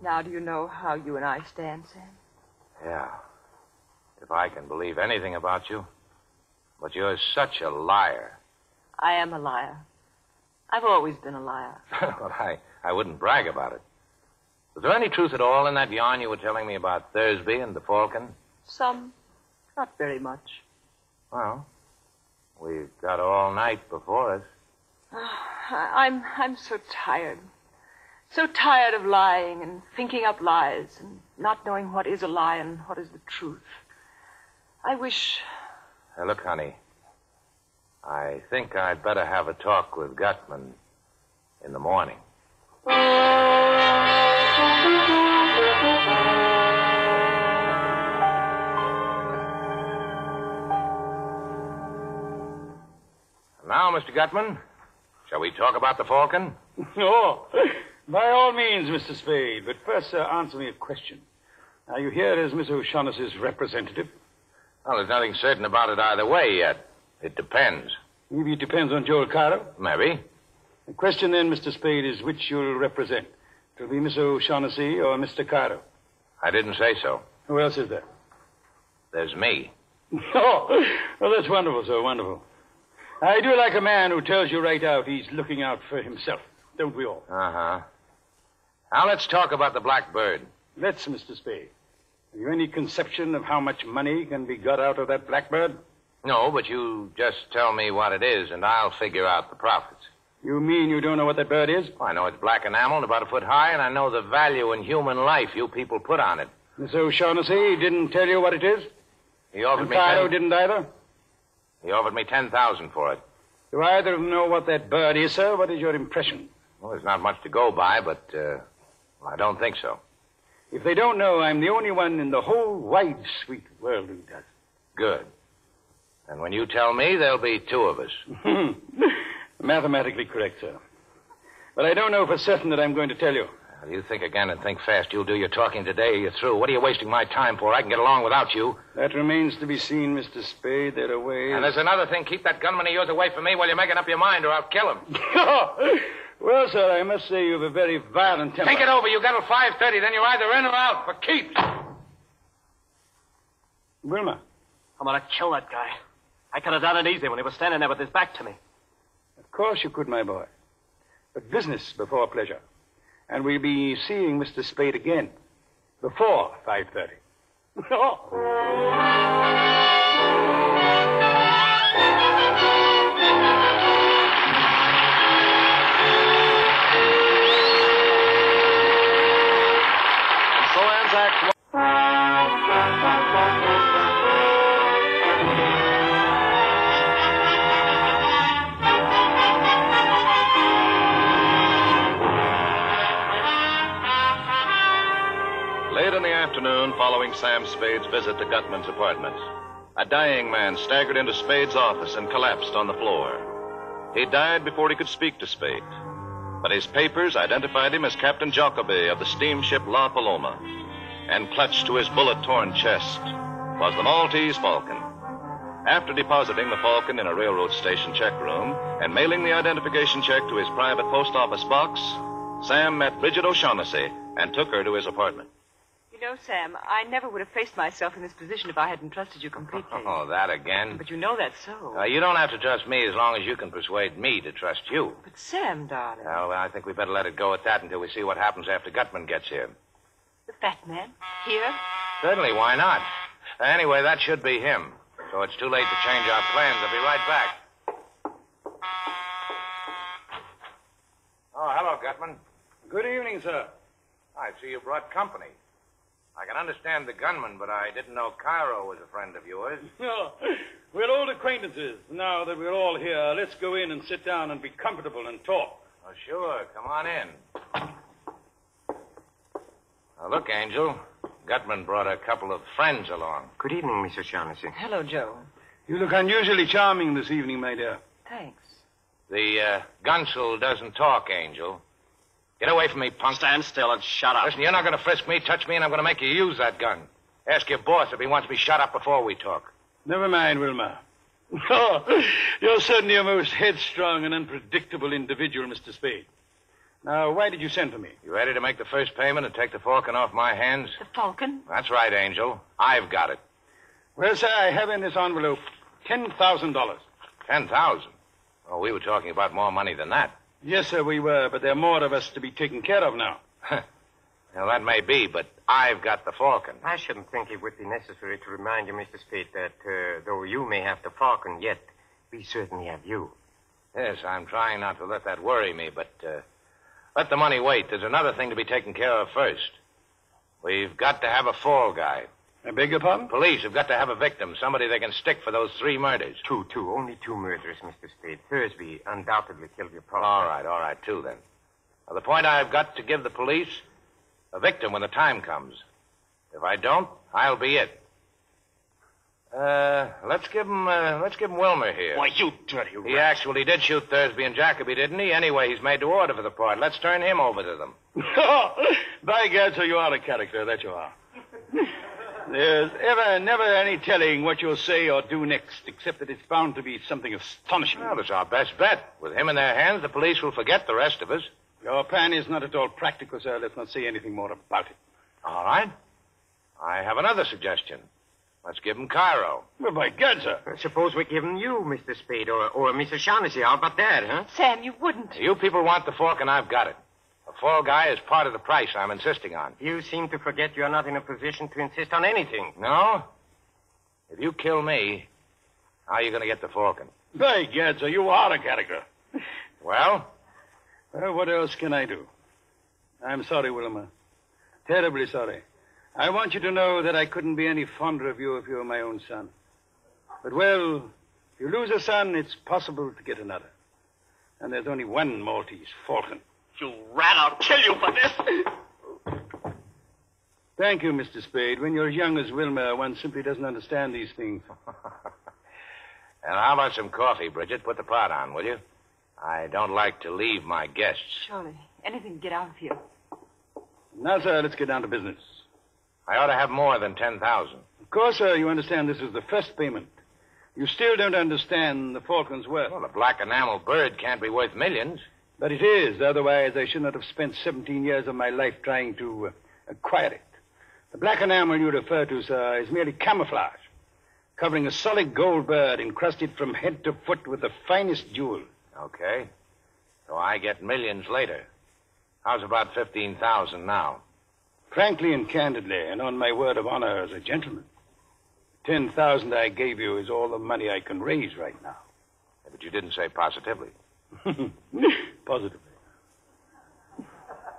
Now do you know how you and I stand, Sam? Yeah. If I can believe anything about you. But you're such a liar. I am a liar. I've always been a liar. Well, I wouldn't brag about it. Was there any truth at all in that yarn you were telling me about Thursby and the Falcon? Some. Not very much. Well, we've got all night before us. I'm so tired. So tired of lying and thinking up lies and not knowing what is a lie and what is the truth. I wish... Look, honey, I think I'd better have a talk with Gutman in the morning. Now, Mr. Gutman, shall we talk about the Falcon? Oh, by all means, Mr. Spade. But first, sir, answer me a question. Are you here as Miss O'Shaughnessy's representative? Well, there's nothing certain about it either way yet. It depends. Maybe it depends on Joel Cairo. Maybe. The question then, Mr. Spade, is which you'll represent. It'll be Miss O'Shaughnessy or Mr. Cairo. I didn't say so. Who else is there? There's me. Oh, well, that's wonderful, sir, wonderful. I do like a man who tells you right out he's looking out for himself. Don't we all? Uh-huh. Now let's talk about the Blackbird. Let's, Mr. Spade. Have you any conception of how much money can be got out of that Blackbird? No, but you just tell me what it is, and I'll figure out the profits. You mean you don't know what that bird is? Well, I know it's black enamel and about a foot high, and I know the value in human life you people put on it. Miss O'Shaughnessy didn't tell you what it is? He offered and me Cairo didn't either? He offered me $10,000 for it. Do either of them know what that bird is, sir? What is your impression? Well, there's not much to go by, but I don't think so. If they don't know, I'm the only one in the whole wide, sweet world who does. Good. And when you tell me, there'll be two of us. Mathematically correct, sir. But I don't know for certain that I'm going to tell you. Well, you think again and think fast. You'll do your talking today or you're through. What are you wasting my time for? I can get along without you. That remains to be seen, Mr. Spade. There are ways... And there's another thing. Keep that gunman of yours away from me while you're making up your mind, or I'll kill him. Well, sir, I must say you have a very violent temper. Think it over. You got till 5:30, then you're either in or out for keeps. Wilma. I'm going to kill that guy. I could have done it easy when he was standing there with his back to me. Of course you could, my boy. But business before pleasure. And we'll be seeing Mr. Spade again before 5:30. So ends Act 1. Late in the afternoon, following Sam Spade's visit to Gutman's apartment, a dying man staggered into Spade's office and collapsed on the floor. He died before he could speak to Spade, but his papers identified him as Captain Jacoby of the steamship La Paloma, and clutched to his bullet-torn chest was the Maltese Falcon. After depositing the Falcon in a railroad station check room and mailing the identification check to his private post office box, Sam met Bridget O'Shaughnessy and took her to his apartment. You know, Sam, I never would have faced myself in this position if I hadn't trusted you completely. Oh, that again? But you know that's so. You don't have to trust me as long as you can persuade me to trust you. But Sam, darling. Well, I think we better let it go at that until we see what happens after Gutman gets here. The fat man? Here? Certainly, why not? Anyway, that should be him. So it's too late to change our plans. I'll be right back. Oh, hello, Gutman. Good evening, sir. I see you brought company. I can understand the gunman, but I didn't know Cairo was a friend of yours. No, we're old acquaintances. Now that we're all here, let's go in and sit down and be comfortable and talk. Oh, sure. Come on in. Now, look, Angel. Gutman brought a couple of friends along. Good evening, Mr. Shaughnessy. Hello, Joe. You look unusually charming this evening, my dear. Thanks. The Gunsul doesn't talk, Angel. Get away from me, punk. Stand still and shut up. Listen, you're not going to frisk me, touch me, and I'm going to make you use that gun. Ask your boss if he wants me shut up before we talk. Never mind, Wilma. Oh, you're certainly a most headstrong and unpredictable individual, Mr. Spade. Now, why did you send for me? You ready to make the first payment and take the Falcon off my hands? The Falcon? That's right, Angel. I've got it. Well, sir, I have in this envelope $10,000. 10,000? Oh, we were talking about more money than that. Yes, sir, we were, but there are more of us to be taken care of now. Well, that may be, but I've got the Falcon. I shouldn't think it would be necessary to remind you, Mr. Spade, that though you may have the Falcon, yet we certainly have you. Yes, I'm trying not to let that worry me, but let the money wait. There's another thing to be taken care of first. We've got to have a fall guy. I beg your pardon? Police have got to have a victim, somebody they can stick for those 3 murders. Two. Only 2 murders, Mr. Spade. Thursby undoubtedly killed your partner. All right, 2 then. Now, the point I've got to give the police, a victim when the time comes. If I don't, I'll be it. Let's give him Wilmer here. Why, you dirty He rat. actually did shoot Thursby and Jacoby, didn't he? Anyway, he's made to order for the part. Let's turn him over to them. By God, so you are a character, that you are. There's never any telling what you'll say or do next, except that it's bound to be something astonishing. Well, it's our best bet. With him in their hands, the police will forget the rest of us. Your plan is not at all practical, sir. Let's not say anything more about it. All right. I have another suggestion. Let's give him Cairo. Well, by God, sir. Suppose we give him you, Mr. Spade, or Mrs. Shaughnessy. How about that, huh? Sam, you wouldn't. You people want the Falcon, I've got it. The fall guy is part of the price I'm insisting on. You seem to forget you're not in a position to insist on anything. No? If you kill me, how are you going to get the Falcon? By God, sir, you are a character. Well? Well, what else can I do? I'm sorry, Wilma. Terribly sorry. I want you to know that I couldn't be any fonder of you if you were my own son. But, well, if you lose a son, it's possible to get another. And there's only one Maltese Falcon. You rat, I'll kill you for this. Thank you, Mr. Spade. When you're as young as Wilma, one simply doesn't understand these things. And how about some coffee, Bridget? Put the pot on, will you? I don't like to leave my guests. Surely. Anything to get out of here. Now, sir, let's get down to business. I ought to have more than 10,000. Of course, sir, you understand this is the first payment. You still don't understand the Falcon's worth. Well, a black enamel bird can't be worth millions. But it is. Otherwise, I should not have spent 17 years of my life trying to acquire it. The black enamel you refer to, sir, is merely camouflage, covering a solid gold bird encrusted from head to foot with the finest jewels. Okay. So I get millions later. How's about 15,000 now? Frankly and candidly, and on my word of honor as a gentleman, 10,000 I gave you is all the money I can raise right now. Yeah, but you didn't say positively. Positively.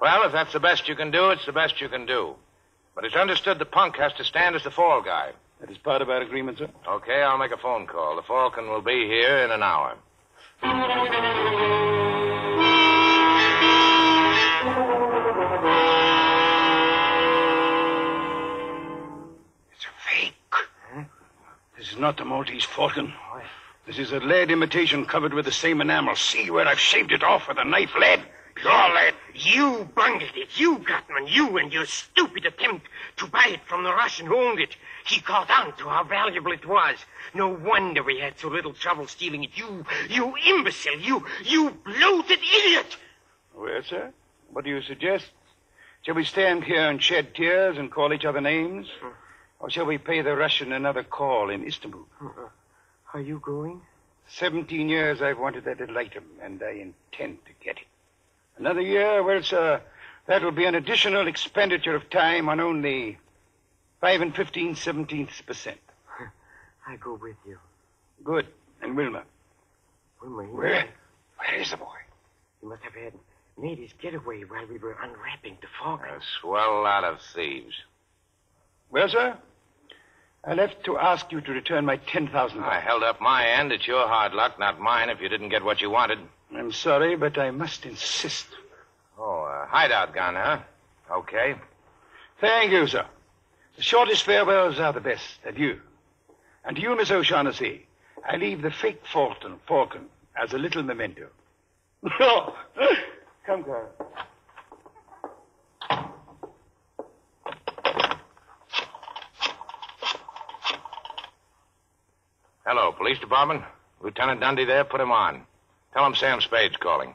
Well, if that's the best you can do, it's the best you can do. But it's understood the punk has to stand as the fall guy. That is part of our agreement, sir. Okay, I'll make a phone call. The Falcon will be here in an hour. It's a fake. Huh? This is not the Maltese Falcon. This is a lead imitation covered with the same enamel. See where I've shaved it off with a knife lead? Pure lead. You bungled it. You, Gutman. You and your stupid attempt to buy it from the Russian who owned it. He caught on to how valuable it was. No wonder we had so little trouble stealing it. You imbecile. You bloated idiot. Well, sir, what do you suggest? Shall we stand here and shed tears and call each other names? Or shall we pay the Russian another call in Istanbul? Are you going? 17 years I've wanted that little item, and I intend to get it. Another year, well, sir, that will be an additional expenditure of time on only 5 15/17%. I go with you. Good. And Wilma? Wilma, Where is the boy? He must have made his getaway while we were unwrapping the Falcon. A swell lot of thieves. Well, sir, I left to ask you to return my $10,000. I held up my end. It's your hard luck, not mine, if you didn't get what you wanted. I'm sorry, but I must insist. Oh, a hideout gun, huh? Okay. Thank you, sir. The shortest farewells are the best. Adieu. And to you, Miss O'Shaughnessy, I leave the fake Falcon as a little memento. Oh, come, Carl. Hello, police department. Lieutenant Dundee there. Put him on. Tell him Sam Spade's calling.